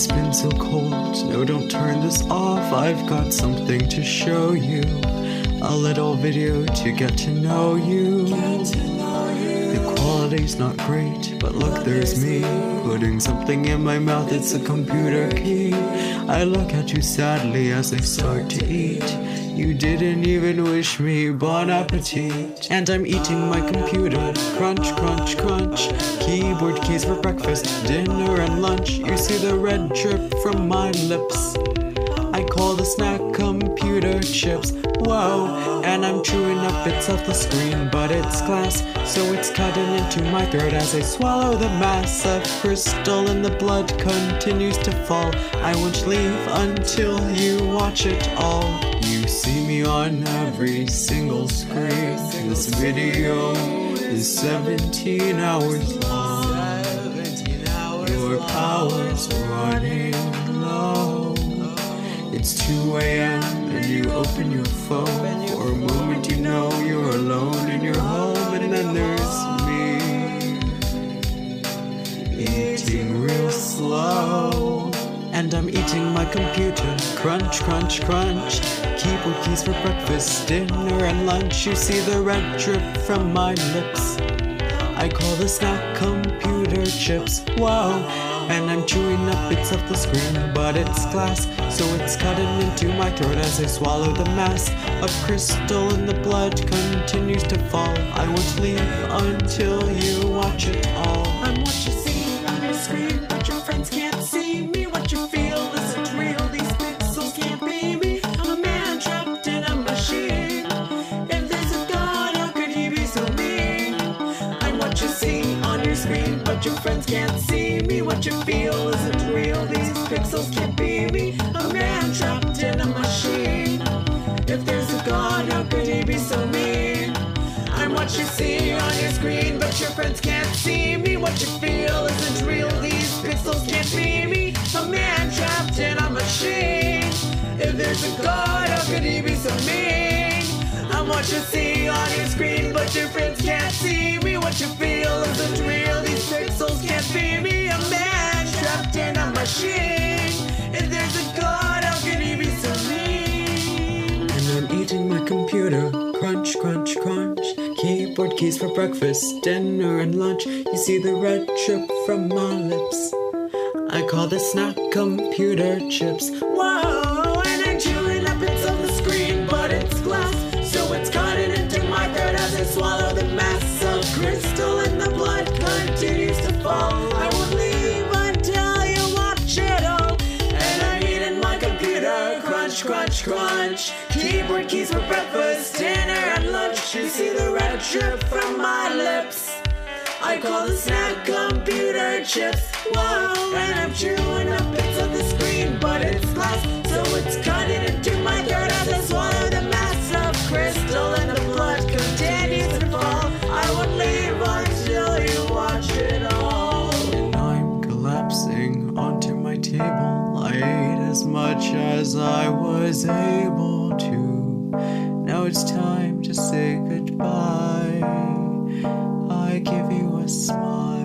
It's been so cold, no don't turn this off, I've got something to show you. A little video to get to know you. The quality's not great, but look there's me, putting something in my mouth, it's a computer key. I look at you sadly as I start to eat. You didn't even wish me bon appetit. And I'm eating my computer, crunch, crunch, crunch. Keyboard keys for breakfast, dinner and lunch. You see the red drip from my lips. I call the snack computer chips. Whoa, and I'm chewing up bits of the screen, but it's glass, so it's cutting into my throat as I swallow the mass of crystal and the blood continues to fall. I won't leave until you watch it all. You see me on every single screen. This video is 17 hours long. Your power's running low. It's 2 a.m. and you open your phone. For a moment you know you're alone in your home. And then there's me, eating real slow. And I'm eating my computer, crunch, crunch, crunch. Keyboard keys for breakfast, dinner and lunch. You see the red drip from my lips. I call the snack computer chips. Whoa, and I'm chewing up bits of the screen, but it's glass, so it's cutting into my throat as I swallow the mass of crystal and the blood continues to fall. I won't leave until you watch it all. I'm what you see on your screen, but your friends can't see me. What you feel isn't real, these pixels can't be me. I'm a man trapped in a machine. If there's a God, how could he be so mean? I'm what you see on your screen, but your friends can't see me. What you feel isn't real, these pixels can't be me. A man trapped in a machine. If there's a God, how could he be so mean? I'm what you see on your screen, but your friends can't see me. What you feel isn't real, these pixels can't be me. A man trapped in a machine. If there's a God, how could he be so mean? I'm what you see on your screen, but your friends can't see me. What you feel isn't real, these pixels can't be me. A man trapped in a machine. If there's a God, how could he be so mean? And I'm eating my computer, crunch, crunch, crunch. Keyboard keys for breakfast, dinner and lunch. You see the red drip from my lips. I call the snack computer chips. Whoa, and I'm chewing up bits of the screen, but it's glass, so it's cutting into my throat as I swallow the mass of crystal and the blood continues to fall. I won't leave until you watch it all. And I'm eating my computer, crunch, crunch, crunch. Keyboard keys for breakfast, dinner and lunch. You see the red drip from my lips. I call the snack computer chips. Whoa, and I'm chewing up bits of the screen, but it's glass, so it's cutting into my throat as I swallow the mass of crystal and the blood continues to fall. I won't leave until you watch it all. And I'm collapsing onto my table. I ate as much as I was able to. Now it's time to say goodbye. I give you a smile.